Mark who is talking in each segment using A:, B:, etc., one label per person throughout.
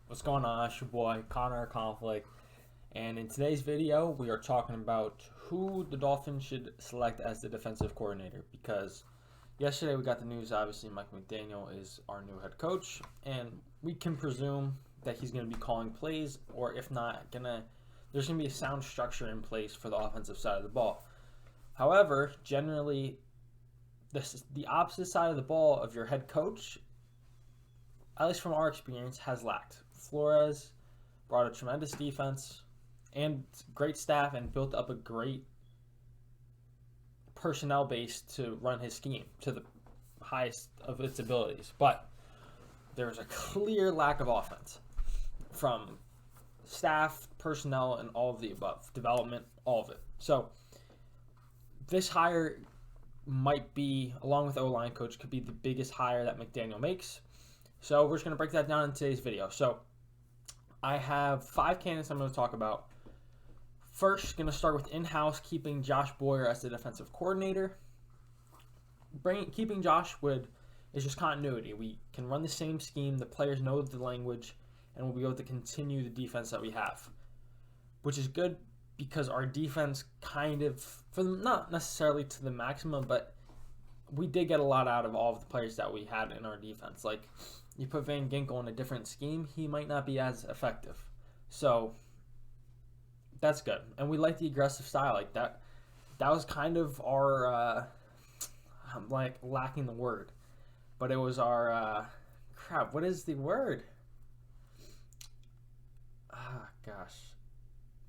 A: What's going on? It's your boy Connor Conflict, and in today's video, we are talking about who the Dolphins should select as the defensive coordinator. Because yesterday we got the news. Obviously, Mike McDaniel is our new head coach, and we can presume that he's going to be calling plays, or if not, there's going to be a sound structure in place for the offensive side of the ball. However, generally, the opposite side of the ball of your head coach, at least from our experience, has lacked. Flores brought a tremendous defense and great staff and built up a great personnel base to run his scheme to the highest of its abilities. But there's a clear lack of offense from staff, personnel, and all of the above. Development, all of it. So this hire might be, along with O-line coach, could be the biggest hire that McDaniel makes. So we're just going to break that down in today's video. So I have 5 candidates I'm going to talk about. First, going to start with in-house, keeping Josh Boyer as the defensive coordinator. Keeping Josh is just continuity. We can run the same scheme. The players know the language, and we'll be able to continue the defense that we have, which is good because our defense not necessarily to the maximum, but we did get a lot out of all of the players that we had in our defense. Like, you put Van Ginkel in a different scheme, he might not be as effective. So that's good. And we like the aggressive style like that. That was kind of our, I'm like lacking the word, but it was our, what is the word? Gosh.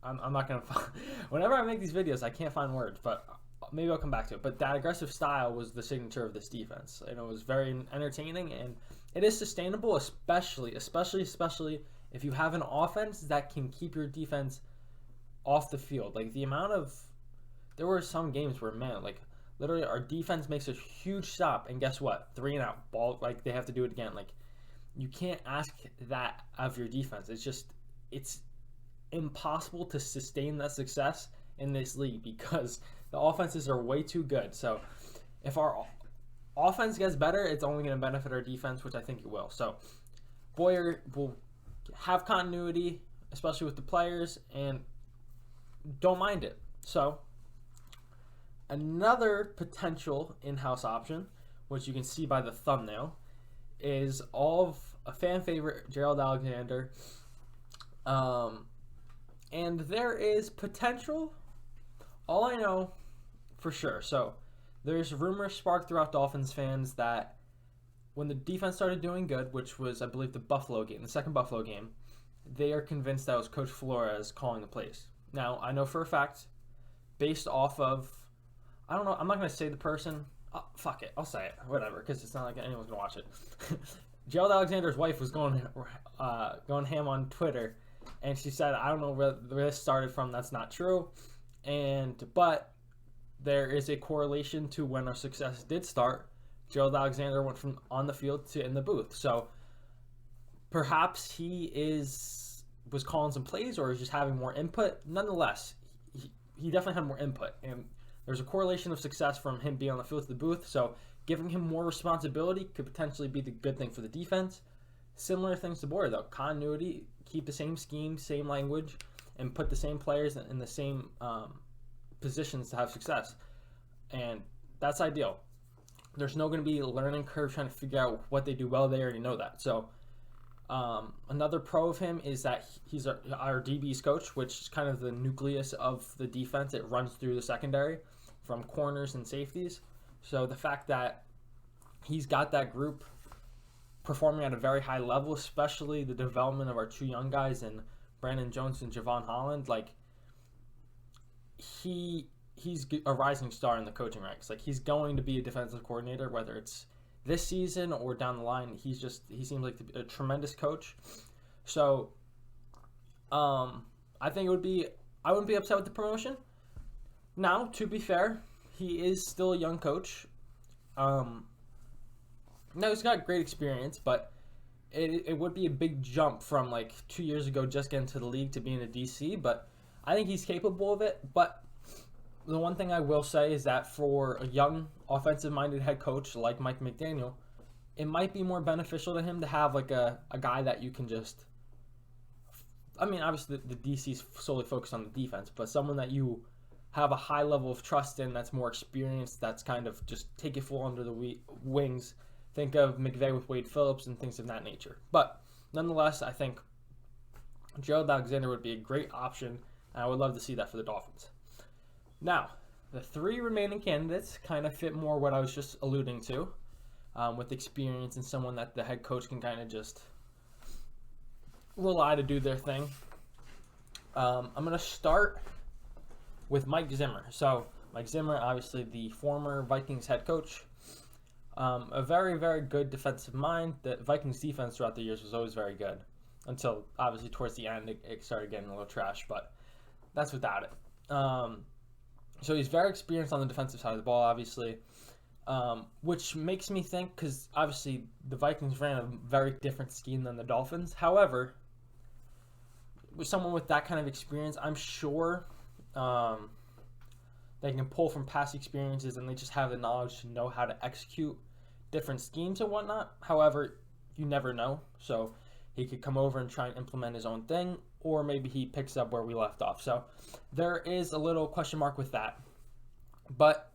A: I'm not going to find, whenever I make these videos, I can't find words, but maybe I'll come back to it. But that aggressive style was the signature of this defense. And it was very entertaining, and it is sustainable, especially if you have an offense that can keep your defense off the field. Like, there were some games where, man, like, literally our defense makes a huge stop, and guess what? 3 and out. Ball, like, they have to do it again. Like, you can't ask that of your defense. It's impossible to sustain that success in this league because the offenses are way too good. So if our offense gets better, it's only going to benefit our defense, which I think it will. So Boyer will have continuity, especially with the players, and don't mind it. So another potential in-house option, which you can see by the thumbnail, is all of a fan favorite, Gerald Alexander. And there is potential. All I know for sure. So there's rumors sparked throughout Dolphins fans that when the defense started doing good, which was, I believe, the second Buffalo game, they are convinced that was Coach Flores calling the plays. Now, I know for a fact, based off of, I don't know, I'm not going to say the person. Oh, fuck it, I'll say it, whatever, because it's not like anyone's going to watch it. Gerald Alexander's wife was going ham on Twitter, and she said, I don't know where this started from, that's not true. But there is a correlation to when our success did start. Gerald Alexander went from on the field to in the booth. So perhaps he was calling some plays or is just having more input. Nonetheless, he definitely had more input. And there's a correlation of success from him being on the field to the booth. So giving him more responsibility could potentially be the good thing for the defense. Similar things to Boyer, though. Continuity, keep the same scheme, same language, and put the same players in the same positions to have success. And that's ideal. There's no going to be a learning curve trying to figure out what they do well. They already know that. So another pro of him is that he's our DB's coach, which is kind of the nucleus of the defense. It runs through the secondary from corners and safeties. So the fact that he's got that group performing at a very high level, especially the development of our 2 young guys and Brandon Jones and Javon Holland, like he's a rising star in the coaching ranks. Like, he's going to be a defensive coordinator, whether it's this season or down the line. He seems like a tremendous coach. So I think I wouldn't be upset with the promotion. Now, to be fair, he is still a young coach. No, he's got great experience, but it would be a big jump from like 2 years ago just getting to the league to being a DC, but I think he's capable of it. But the one thing I will say is that for a young offensive-minded head coach like Mike McDaniel, it might be more beneficial to him to have like a guy that you can just I mean, obviously the DC's solely focused on the defense, but someone that you have a high level of trust in, that's more experienced, that's kind of just take it full under the wings. Think of McVay with Wade Phillips and things of that nature. But nonetheless, I think Gerald Alexander would be a great option, and I would love to see that for the Dolphins. Now, the 3 remaining candidates kind of fit more what I was just alluding to, with experience and someone that the head coach can kind of just rely to do their thing. I'm going to start with Mike Zimmer. So, Mike Zimmer, obviously the former Vikings head coach, a very, very good defensive mind. The Vikings defense throughout the years was always very good, until obviously towards the end it started getting a little trash, but that's without it. So he's very experienced on the defensive side of the ball, obviously, which makes me think, because obviously the Vikings ran a very different scheme than the Dolphins. However, with someone with that kind of experience, I'm sure they can pull from past experiences, and they just have the knowledge to know how to execute different schemes and whatnot. However, you never know. So he could come over and try and implement his own thing, or maybe he picks up where we left off. So there is a little question mark with that. But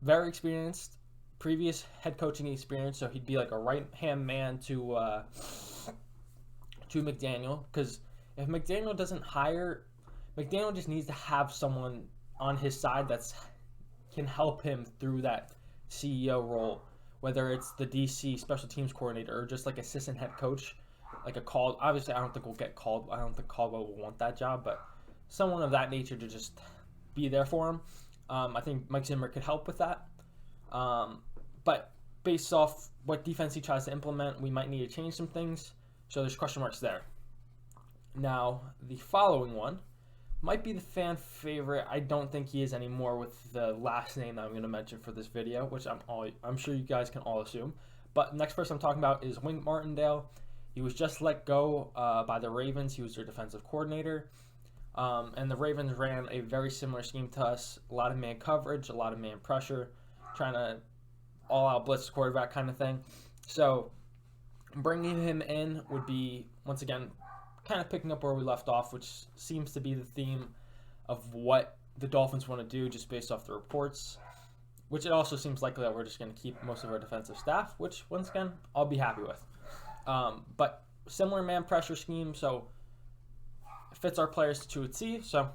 A: very experienced, previous head coaching experience, so he'd be like a right-hand man to McDaniel, because if McDaniel doesn't hire, McDaniel just needs to have someone on his side that can help him through that CEO role, whether it's the DC special teams coordinator or just like assistant head coach, like a call. Obviously, I don't think we'll get called. I don't think Caldwell will want that job, but someone of that nature to just be there for him. I think Mike Zimmer could help with that. But based off what defense he tries to implement, we might need to change some things. So there's question marks there. Now, the following one might be the fan favorite. I don't think he is anymore with the last name that I'm going to mention for this video, which I'm sure you guys can all assume. But the next person I'm talking about is Wink Martindale. He was just let go by the Ravens. He was their defensive coordinator. And the Ravens ran a very similar scheme to us. A lot of man coverage, a lot of man pressure, trying to all-out blitz quarterback kind of thing. So bringing him in would be, once again, kind of picking up where we left off, which seems to be the theme of what the Dolphins want to do just based off the reports, which it also seems likely that we're just going to keep most of our defensive staff, which, once again, I'll be happy with. But similar man pressure scheme, so it fits our players to a T, so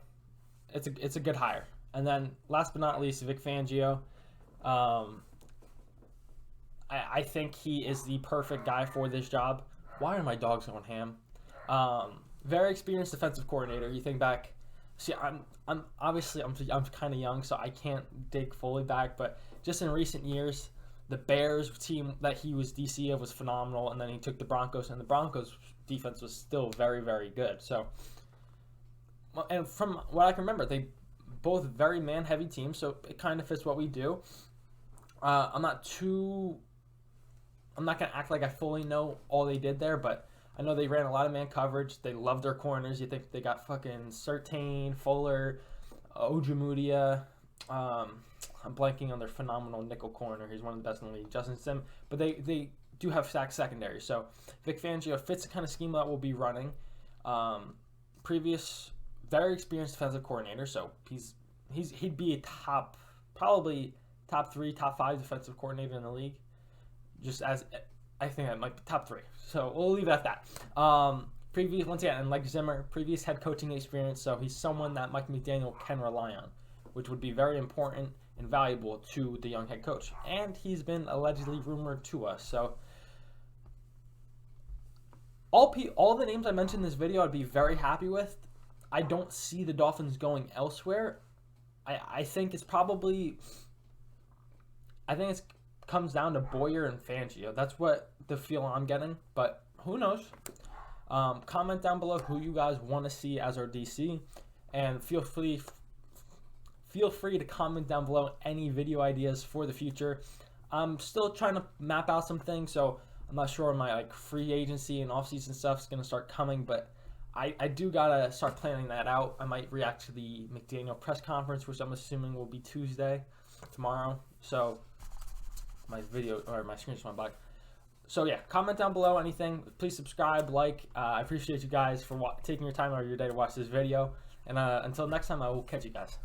A: it's a good hire. And then last but not least, Vic Fangio. I think he is the perfect guy for this job. Why are my dogs going ham? Very experienced defensive coordinator. You think back, see, I'm kind of young, so I can't dig fully back, but just in recent years, the Bears team that he was DC of was phenomenal, and then he took the Broncos, and the Broncos defense was still very, very good. So, and from what I can remember, they both very man-heavy teams, so it kind of fits what we do. I'm not going to act like I fully know all they did there, but I know they ran a lot of man coverage. They love their corners. You think they got fucking Surtain, Fuller, Ojemudia. I'm blanking on their phenomenal nickel corner. He's one of the best in the league, Justin Sim. But they do have sack secondary. So Vic Fangio fits the kind of scheme that we'll be running. Previous, very experienced defensive coordinator. So he'd be a probably top 3, top 5 defensive coordinator in the league. Just as I think that might be top 3. So we'll leave it at that. Once again, and like Zimmer, previous head coaching experience, so he's someone that Mike McDaniel can rely on, which would be very important and valuable to the young head coach. And he's been allegedly rumored to us. So all the names I mentioned in this video I'd be very happy with. I don't see the Dolphins going elsewhere. I think it's comes down to Boyer and Fangio. That's what the feel I'm getting, but who knows? Comment down below who you guys want to see as our DC, and feel free to comment down below any video ideas for the future. I'm still trying to map out some things, so I'm not sure my free agency and off-season stuff is going to start coming, but I do gotta start planning that out. I might react to the McDaniel press conference, which I'm assuming will be Tuesday, tomorrow. So my screen just went by. So yeah, comment down below anything. Please subscribe, like. I appreciate you guys for taking your time out of your day to watch this video. And until next time, I will catch you guys.